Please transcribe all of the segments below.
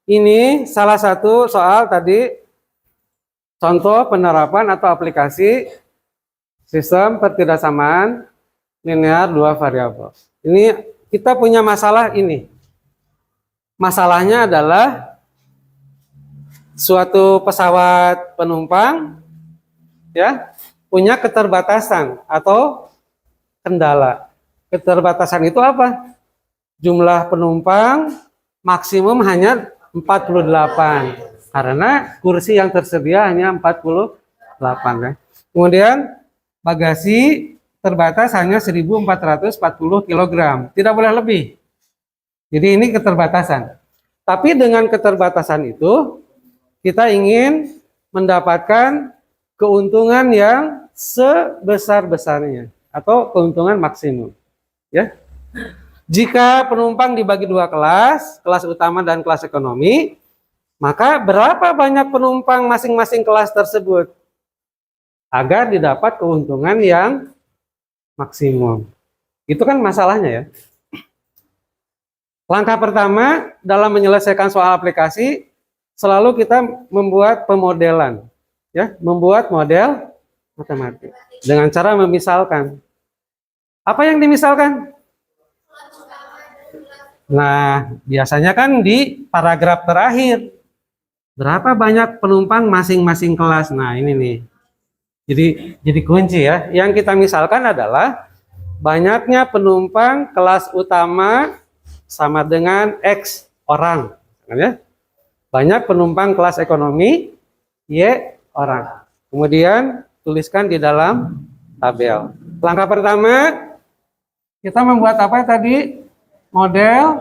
Ini salah satu soal tadi, contoh penerapan atau aplikasi sistem pertidaksamaan linear dua variabel. Ini kita punya masalah ini. Masalahnya adalah suatu pesawat penumpang ya punya keterbatasan atau kendala. Keterbatasan itu apa? Jumlah penumpang maksimum hanya 48 karena kursi yang tersedia hanya 48 ya. Kemudian bagasi terbatas hanya 1440 kg, tidak boleh lebih. Jadi ini keterbatasan. Tapi dengan keterbatasan itu kita ingin mendapatkan keuntungan yang sebesar-besarnya atau keuntungan maksimum ya. Jika penumpang dibagi dua kelas, kelas utama dan kelas ekonomi, maka berapa banyak penumpang masing-masing kelas tersebut agar didapat keuntungan yang maksimum. Itu kan masalahnya ya. Langkah pertama dalam menyelesaikan soal aplikasi, selalu kita membuat pemodelan, ya, membuat model matematik dengan cara memisalkan. Apa yang dimisalkan? Nah, biasanya kan di paragraf terakhir. Berapa banyak penumpang masing-masing kelas? Nah, ini nih. Jadi kunci ya. Yang kita misalkan adalah banyaknya penumpang kelas utama sama dengan X orang. Ya. Banyak penumpang kelas ekonomi Y orang. Kemudian tuliskan di dalam tabel. Langkah pertama, kita membuat apa tadi? Model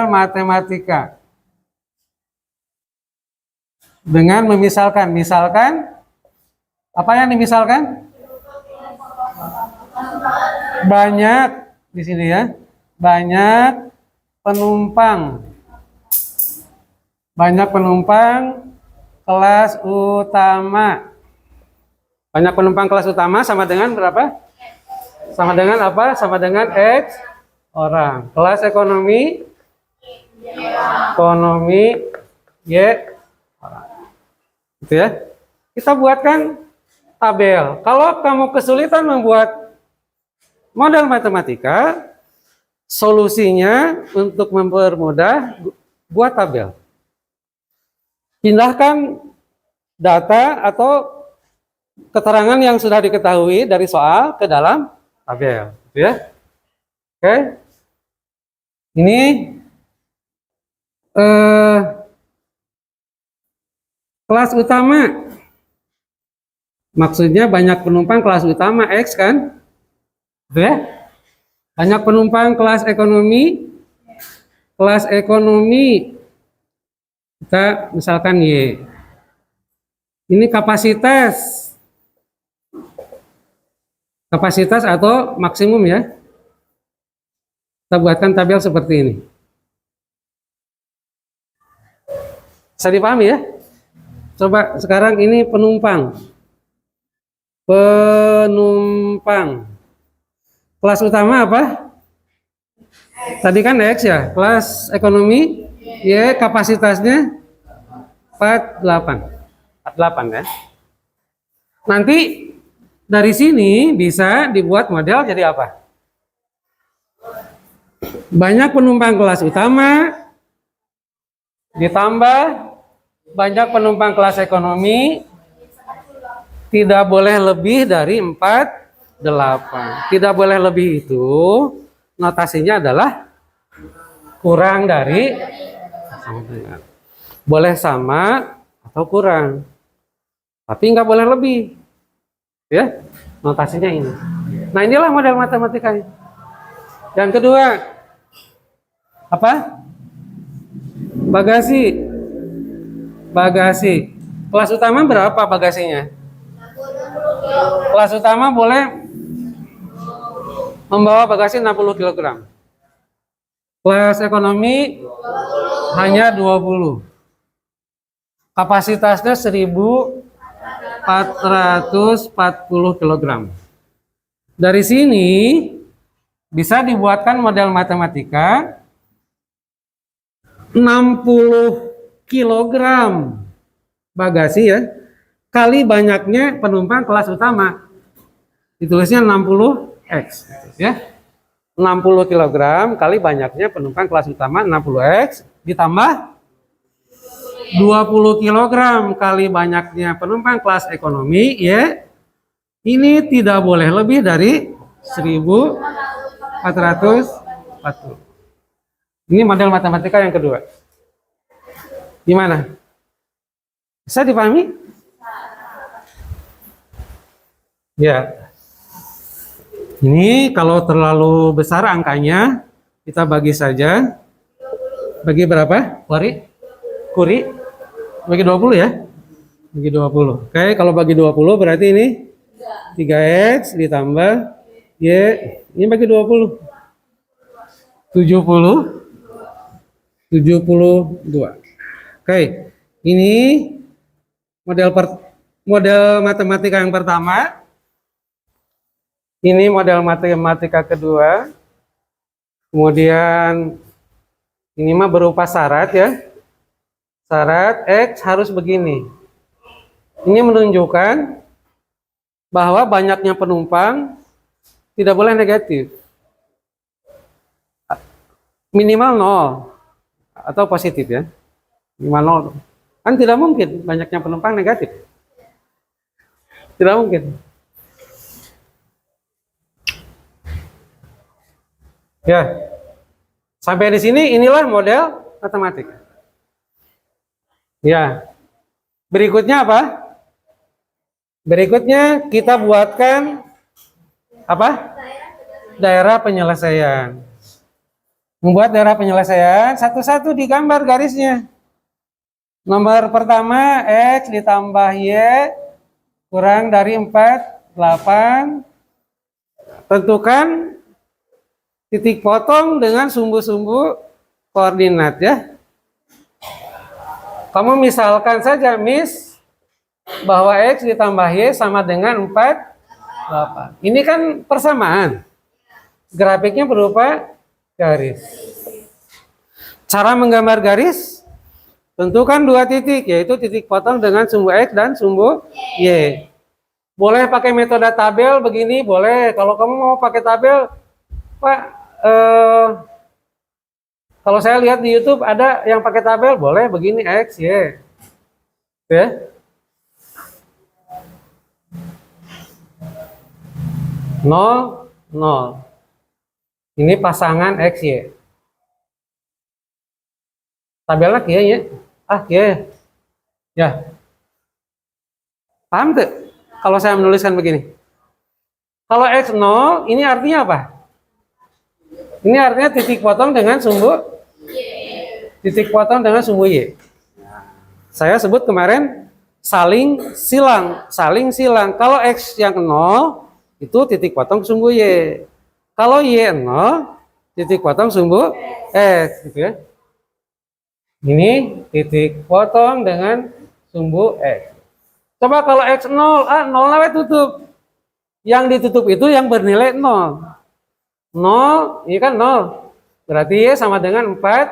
matematika dengan memisalkan. Misalkan apa yang dimisalkan? Banyak di sini ya, banyak penumpang kelas utama. Banyak penumpang kelas utama sama dengan berapa? Sama dengan apa? Sama dengan X orang. Kelas ekonomi Y orang. Gitu ya. Kita buatkan tabel. Kalau kamu kesulitan membuat model matematika, solusinya untuk mempermudah, buat tabel. Pindahkan data atau keterangan yang sudah diketahui dari soal ke dalam tabel, gitu ya. Oke. Ini kelas utama. Maksudnya banyak penumpang kelas utama X kan? Gitu ya. Banyak penumpang kelas ekonomi. Kelas ekonomi kita misalkan Y. Ini kapasitas. Kapasitas atau maksimum ya. Kita buatkan tabel seperti ini. Bisa dipahami ya? Coba sekarang ini penumpang. Kelas utama apa? Tadi kan X ya. Kelas ekonomi Y, kapasitasnya 48 ya. Nanti dari sini bisa dibuat model jadi apa? Banyak penumpang kelas utama ditambah banyak penumpang kelas ekonomi, tidak boleh lebih dari 48. Tidak boleh lebih itu notasinya adalah kurang dari sama dengan. Boleh sama atau kurang, tapi nggak boleh lebih ya, notasinya ini. Nah, inilah model matematikanya. Yang kedua apa? Bagasi. Kelas utama berapa bagasinya? Kelas utama boleh membawa bagasi 60 kg. Kelas ekonomi hanya 20. Kapasitasnya 1440 kg. Dari sini bisa dibuatkan model matematika 60 kilogram bagasi ya, kali banyaknya penumpang kelas utama. Ditulisnya 60x ya. 60 kilogram kali banyaknya penumpang kelas utama 60x ditambah 20 kilogram kali banyaknya penumpang kelas ekonomi ya. Ini tidak boleh lebih dari 1440. Ini model matematika yang kedua. Gimana? Bisa dipahami? Ya. Ini kalau terlalu besar angkanya, kita bagi saja. Bagi berapa? Kuri? Bagi 20 ya? Bagi 20. Oke, kalau bagi 20 berarti ini 3x ditambah Y. Ini bagi 20. 72. Oke, ini model matematika yang pertama. Ini model matematika kedua. Kemudian ini mah berupa syarat ya. Syarat X harus begini. Ini menunjukkan bahwa banyaknya penumpang tidak boleh negatif. Minimal 0 atau positif ya. Minimal 0. Kan tidak mungkin banyaknya penumpang negatif. Tidak mungkin. Ya, sampai di sini inilah model matematika. Ya, berikutnya apa? Berikutnya kita buatkan apa? Daerah penyelesaian. Membuat daerah penyelesaian satu-satu digambar garisnya. Nomor pertama X ditambah Y kurang dari 4, 8. Tentukan titik potong dengan sumbu-sumbu koordinat ya. Kamu misalkan saja Miss bahwa X ditambah Y sama dengan 4, 8. Ini kan persamaan. Grafiknya berupa garis. Cara menggambar garis, tentukan 2 titik, yaitu titik potong dengan sumbu X dan sumbu Y. Boleh pakai metode tabel begini, boleh. Kalau kamu mau pakai tabel, Pak, kalau saya lihat di YouTube ada yang pakai tabel, boleh begini X, Y. Ya. Nol, nol. Ini pasangan X, Y. Tabelnya kia ya. Kia. Ya. Paham tuh? Kalau saya menuliskan begini. Kalau X 0, ini artinya apa? Ini artinya titik potong dengan sumbu titik potong dengan sumbu Y. Saya sebut kemarin saling silang. Kalau X yang 0 itu titik potong sumbu Y. Kalau Y 0 titik potong sumbu X gitu ya. Ini titik potong dengan sumbu X. Coba kalau X 0, 0 tutup. Yang ditutup itu yang bernilai 0. 0, ini kan 0. Berarti Y sama dengan 4,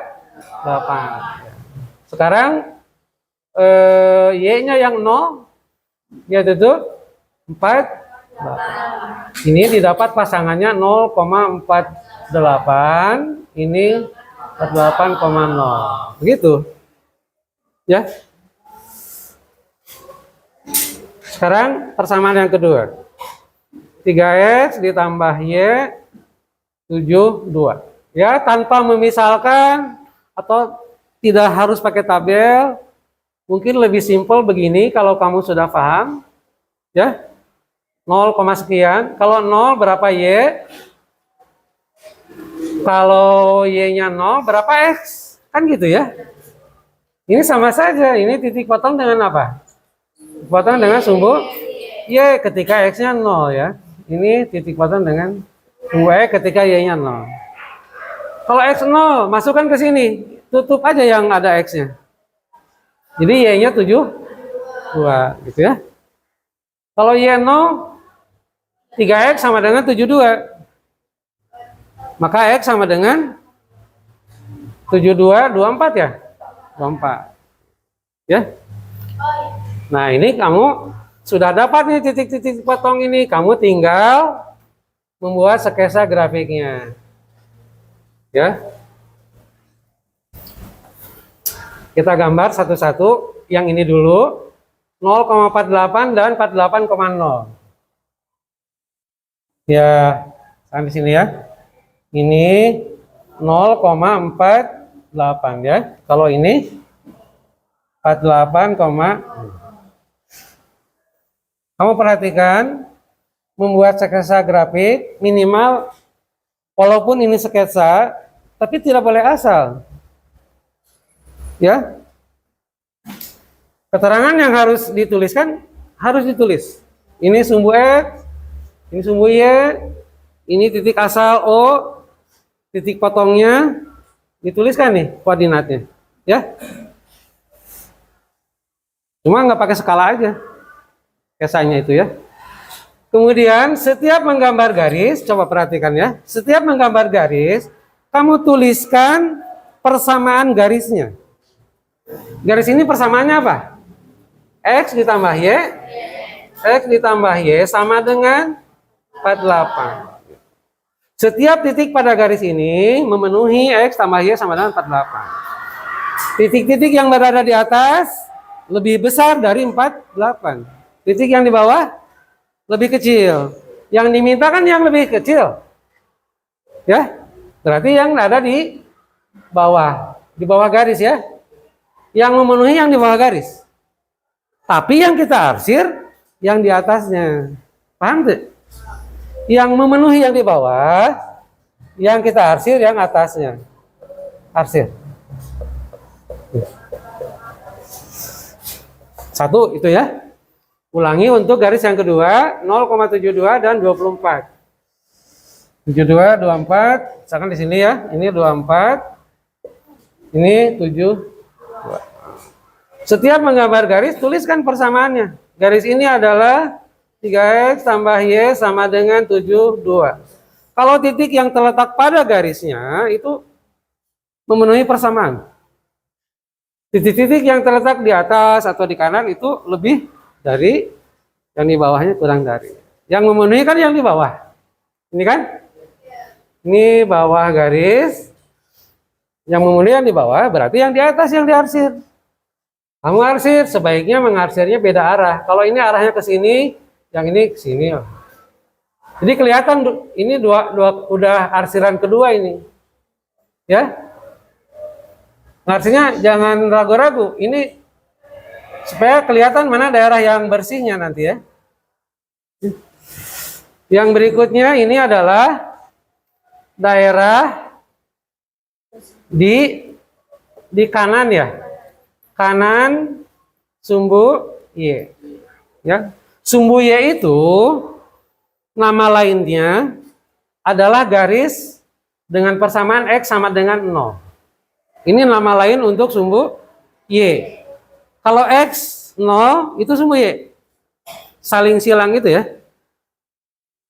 8. Sekarang Y-nya yang 0, dia tutup 4, 8. Ini didapat pasangannya 0,48. Ini 48,0. Begitu. Ya. Sekarang persamaan yang kedua. 3X ditambah Y 72. Ya, tanpa memisalkan atau tidak harus pakai tabel. Mungkin lebih simpel begini kalau kamu sudah paham. Ya. 0, sekian. Kalau 0 berapa Y? Kalau Y-nya 0 berapa X? Kan gitu ya. Ini sama saja. Ini titik potong dengan apa? Potong dengan sumbu Y ketika X-nya 0 ya. Ini titik potong dengan sumbu Y ketika Y-nya 0. Kalau X 0, masukkan ke sini. Tutup aja yang ada X-nya. Jadi Y-nya 72 gitu ya. Kalau Y 0, 3X sama dengan 72. Maka X sama dengan 72, 24 ya? 24. Ya. Nah, ini kamu sudah dapat nih titik-titik potong ini. Kamu tinggal membuat sketsa grafiknya. Ya. Kita gambar satu-satu. Yang ini dulu. 0,48 dan 48,0. Ya, sampai sini ya. Ini 0,48 ya. Kalau ini 48, kamu perhatikan membuat sketsa grafik minimal, walaupun ini sketsa, tapi tidak boleh asal. Ya. Keterangan yang harus dituliskan harus ditulis. Ini sumbu X, ini sumbu Y, ini titik asal O, titik potongnya dituliskan nih koordinatnya, ya. Cuma nggak pakai skala aja, sketsanya itu ya. Kemudian setiap menggambar garis, coba perhatikan ya. Setiap menggambar garis, kamu tuliskan persamaan garisnya. Garis ini persamaannya apa? X ditambah Y, X ditambah Y sama dengan 48. Setiap titik pada garis ini memenuhi X tambah Y sama dengan 48. Titik-titik yang berada di atas lebih besar dari 48. Titik yang di bawah lebih kecil. Yang diminta kan yang lebih kecil. Ya, berarti yang ada di bawah garis ya. Yang memenuhi yang di bawah garis. Tapi yang kita arsir yang di atasnya. Paham tuh? Yang memenuhi yang di bawah, yang kita arsir yang atasnya. Arsir. Satu itu ya. Ulangi untuk garis yang kedua, 0,72 dan 24. 72, 24, misalkan di sini ya, ini 24, ini 72. Setiap menggambar garis, tuliskan persamaannya. Garis ini adalah 3X tambah Y sama dengan 72. Kalau titik yang terletak pada garisnya, itu memenuhi persamaan. Titik-titik yang terletak di atas atau di kanan itu lebih dari, yang di bawahnya kurang dari. Yang memenuhi kan yang di bawah. Ini kan? Ini bawah garis. Yang memenuhi yang di bawah berarti yang di atas yang diarsir. Kamu arsir, sebaiknya mengarsirnya beda arah. Kalau ini arahnya ke sini, yang ini ke sini. Jadi kelihatan ini udah arsiran kedua ini. Ya. Ngarsirnya jangan ragu-ragu. Ini supaya kelihatan mana daerah yang bersihnya nanti ya. Yang berikutnya ini adalah daerah di kanan ya. Kanan sumbu Y. Ya. Sumbu Y itu nama lainnya adalah garis dengan persamaan X sama dengan 0. Ini nama lain untuk sumbu Y. Kalau X 0 itu sumbu Y. Saling silang gitu ya.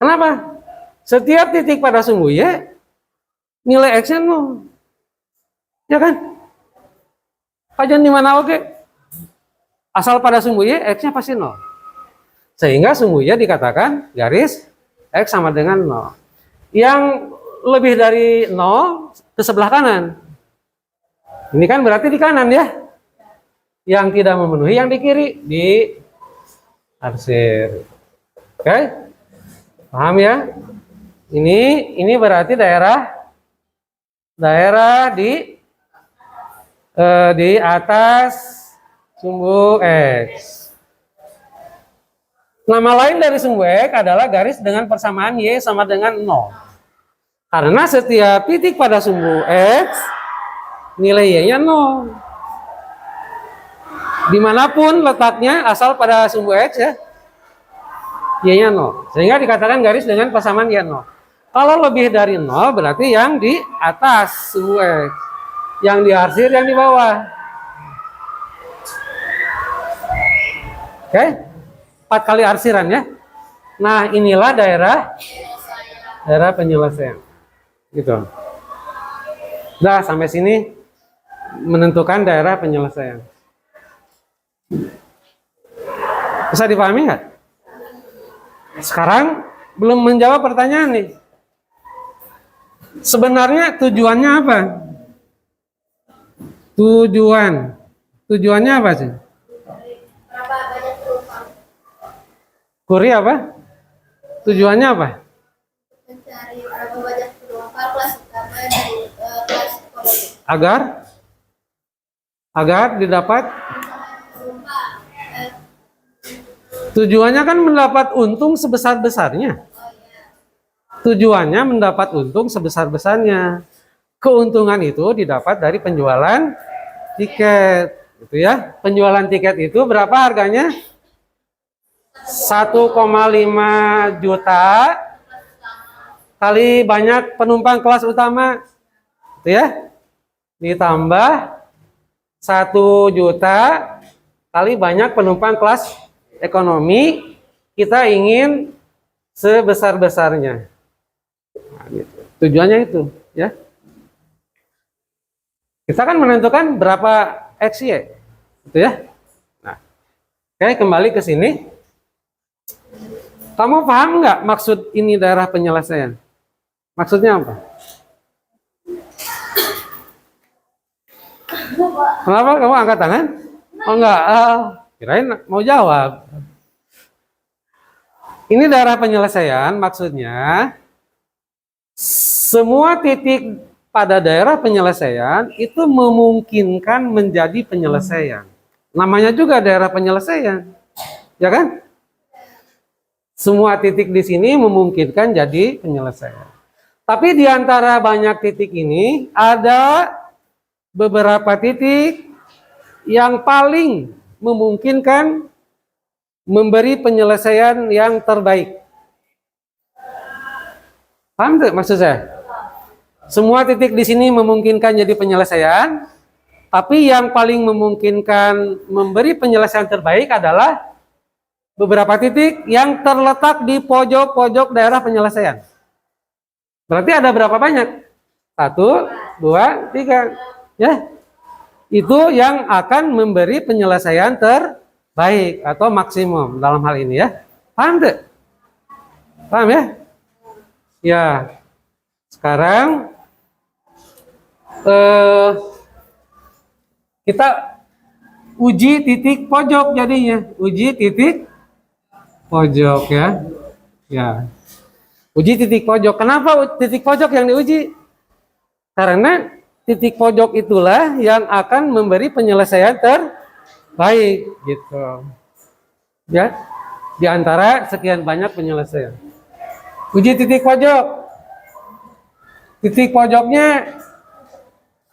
Kenapa? Setiap titik pada sumbu Y nilai X-nya 0. Ya kan? Kajian di mana oke? Asal pada sumbu Y, X-nya pasti 0. Sehingga sumbu Y dikatakan garis X sama dengan 0. Yang lebih dari 0 ke sebelah kanan. Ini kan berarti di kanan ya. Yang tidak memenuhi yang di kiri, di arsir. Oke? Paham ya? Ini berarti daerah di atas sumbu X. Nama lain dari sumbu X adalah garis dengan persamaan Y sama dengan 0. Karena setiap titik pada sumbu X nilai Y-nya 0. Dimanapun letaknya asal pada sumbu X ya, Y-nya 0. Sehingga dikatakan garis dengan persamaan Y 0. Kalau lebih dari 0 berarti yang di atas sumbu X. Yang diarsir yang di bawah. Oke? 4 kali arsiran ya. Nah, inilah daerah penyelesaian. Gitu. Nah, sampai sini menentukan daerah penyelesaian. Bisa dipahami nggak? Sekarang belum menjawab pertanyaan nih. Sebenarnya tujuannya apa? Tujuannya apa sih? Kuri apa? Tujuannya apa? Mencari berapa banyak penumpang kelas utama dari kelas ekonomi. Agar didapat. Tujuannya kan mendapat untung sebesar-besarnya. Tujuannya mendapat untung sebesar-besarnya. Keuntungan itu didapat dari penjualan tiket, gitu ya. Penjualan tiket itu berapa harganya? 1,5 juta kali banyak penumpang kelas utama, gitu ya. Ditambah 1 juta kali banyak penumpang kelas ekonomi, kita ingin sebesar-besarnya. Nah, gitu. Tujuannya itu, ya. Kita kan menentukan berapa X, Y, gitu ya. Nah, oke, kembali ke sini. Kamu paham nggak maksud ini daerah penyelesaian? Maksudnya apa? Kenapa kamu angkat tangan? Oh enggak, kirain mau jawab. Ini daerah penyelesaian maksudnya semua titik pada daerah penyelesaian itu memungkinkan menjadi penyelesaian. Namanya juga daerah penyelesaian, ya kan? Semua titik di sini memungkinkan jadi penyelesaian. Tapi di antara banyak titik ini ada beberapa titik yang paling memungkinkan memberi penyelesaian yang terbaik. Paham tidak maksud saya? Semua titik di sini memungkinkan jadi penyelesaian, tapi yang paling memungkinkan memberi penyelesaian terbaik adalah beberapa titik yang terletak di pojok-pojok daerah penyelesaian. Berarti ada berapa banyak? 1, 2, 3. Ya, itu yang akan memberi penyelesaian terbaik atau maksimum dalam hal ini ya. Paham tidak? Paham ya? Ya. Sekarang kita uji titik pojok jadinya. Uji titik pojok ya. Ya. Uji titik pojok. Kenapa titik pojok yang diuji? Karena titik pojok itulah yang akan memberi penyelesaian terbaik gitu. Ya. Di antara sekian banyak penyelesaian. Uji titik pojok. Titik pojoknya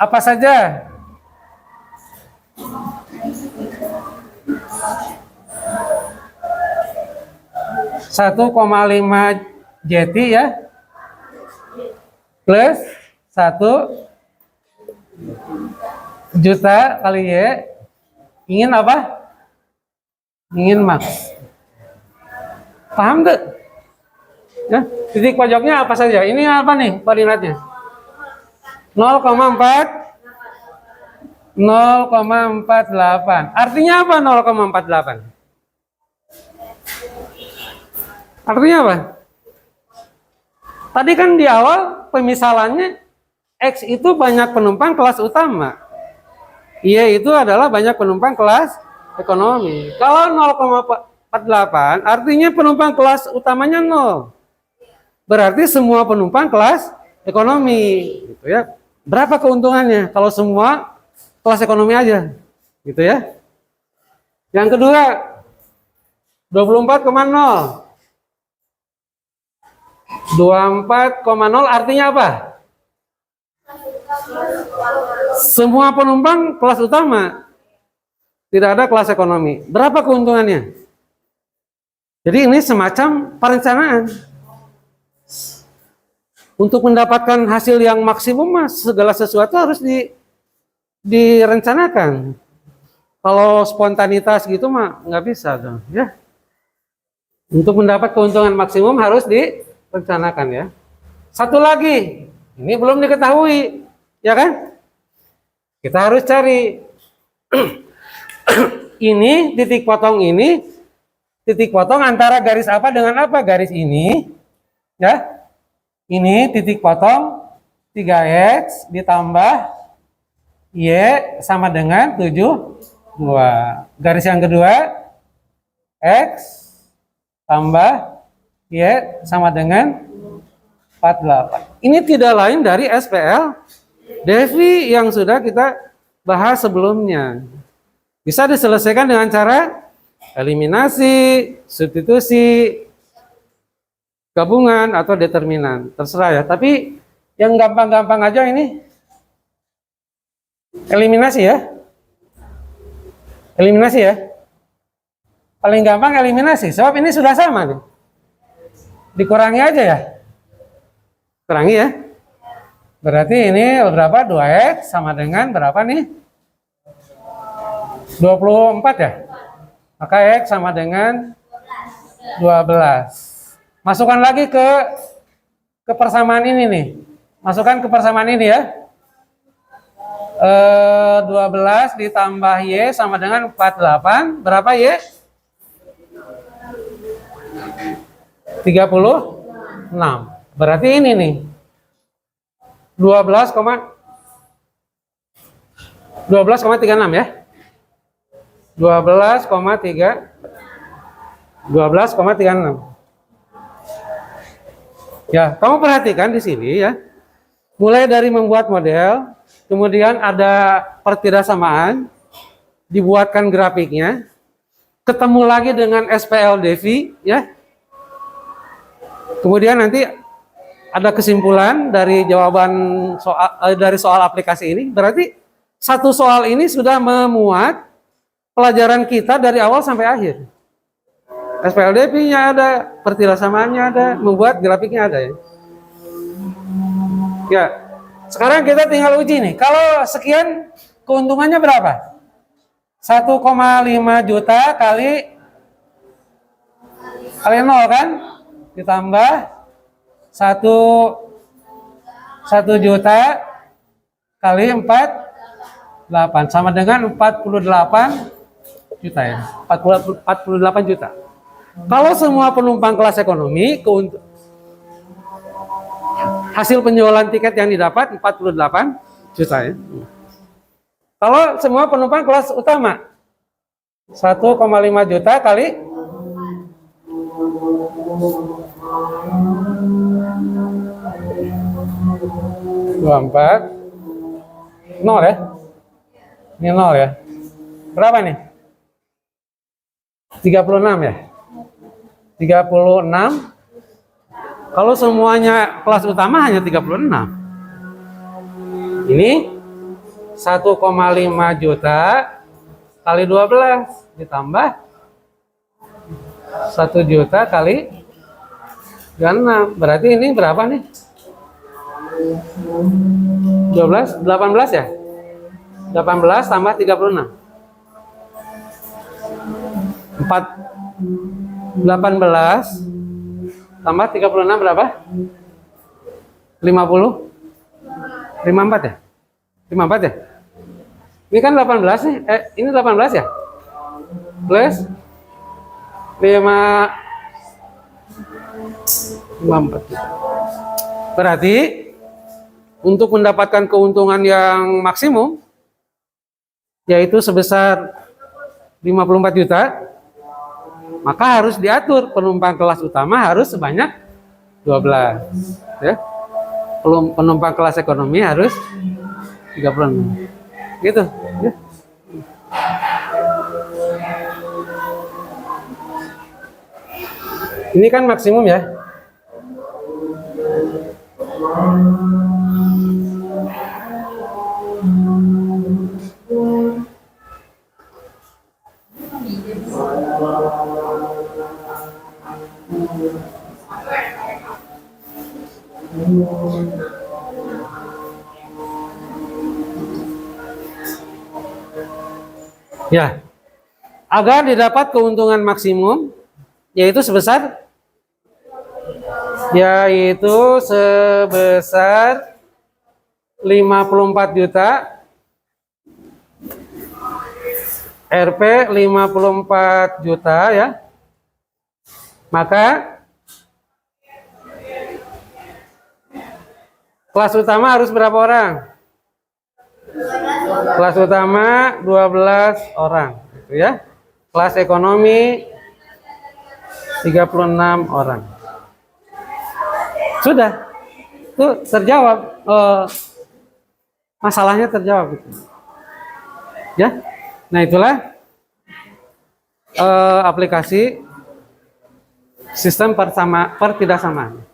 apa saja? Satu koma lima JT ya, plus 1 juta kali Y, ingin apa? Ingin max. Paham gak? Ya, titik pojoknya apa saja? Ini apa nih koordinatnya? 0,48. Artinya apa 0,48? Artinya apa? Tadi kan di awal pemisalannya X itu banyak penumpang kelas utama, Y itu adalah banyak penumpang kelas ekonomi. Kalau 0,48 artinya penumpang kelas utamanya 0. Berarti semua penumpang kelas ekonomi, gitu ya. Berapa keuntungannya kalau semua kelas ekonomi aja, gitu ya. Yang kedua, 24,0. 24,0 artinya apa? Semua penumpang kelas utama, tidak ada kelas ekonomi. Berapa keuntungannya? Jadi ini semacam perencanaan. Untuk mendapatkan hasil yang maksimum, mas, segala sesuatu harus direncanakan. Kalau spontanitas gitu mah nggak bisa dong, ya. Untuk mendapat keuntungan maksimum harus direncanakan ya. Satu lagi, ini belum diketahui, ya kan? Kita harus cari ini titik potong ini, titik potong antara garis apa dengan apa? Garis ini, ya. Ini titik potong 3x ditambah y sama dengan 72. Garis yang kedua, x tambah y sama dengan 48. Ini tidak lain dari SPL Devi yang sudah kita bahas sebelumnya. Bisa diselesaikan dengan cara eliminasi, substitusi, gabungan, atau determinan. Terserah ya. Tapi yang gampang-gampang aja ini eliminasi ya. Eliminasi ya. Paling gampang eliminasi. Sebab ini sudah sama nih. Dikurangi aja ya. Kurangi ya. Berarti ini berapa? 2x sama dengan berapa nih? 24 ya? Maka x sama dengan 12. Masukkan lagi ke persamaan ini nih. Masukkan ke persamaan ini ya. 12 ditambah y sama dengan 48. Berapa y? 36. Berarti ini nih. 12,36 ya. 12,36. Ya, kamu perhatikan di sini ya. Mulai dari membuat model, kemudian ada pertidaksamaan, dibuatkan grafiknya, ketemu lagi dengan SPL Devi ya. Kemudian nanti ada kesimpulan dari jawaban soal aplikasi ini. Berarti satu soal ini sudah memuat pelajaran kita dari awal sampai akhir. SPLDP-nya ada, pertidaksamaannya ada, membuat grafiknya ada ya. Ya, sekarang kita tinggal uji nih. Kalau sekian keuntungannya berapa? 1,5 juta kali 0 kan? Ditambah 1 juta kali 48 sama dengan 48 juta ya. 48 juta. Kalau semua penumpang kelas ekonomi hasil penjualan tiket yang didapat 48 juta ya. Kalau semua penumpang kelas utama 1,5 juta kali 24 0 ya. Ini 0 ya. Berapa nih? 36 ya. 36. Kalau semuanya kelas utama hanya 36. Ini 1,5 juta kali 12 ditambah 1 juta kali 36. Berarti ini berapa nih? 18 ya? 18 tambah 36. 18 tambah 36 berapa? 50? 54 ya? 54 ya? Ini kan 18 nih. Ini 18 ya? Plus 54. Berarti untuk mendapatkan keuntungan yang maksimum yaitu sebesar 54 juta, maka harus diatur penumpang kelas utama harus sebanyak 12 ya. Penumpang kelas ekonomi harus 36 gitu ya. Ini kan maksimum ya. Ya, agar didapat keuntungan maksimum yaitu sebesar 54 juta Rp 54 juta ya. Maka kelas utama harus berapa orang? Kelas utama 12 orang, gitu ya. Kelas ekonomi 36 orang. Sudah, itu terjawab, masalahnya terjawab gitu. Ya, nah itulah aplikasi sistem pertidaksamaan.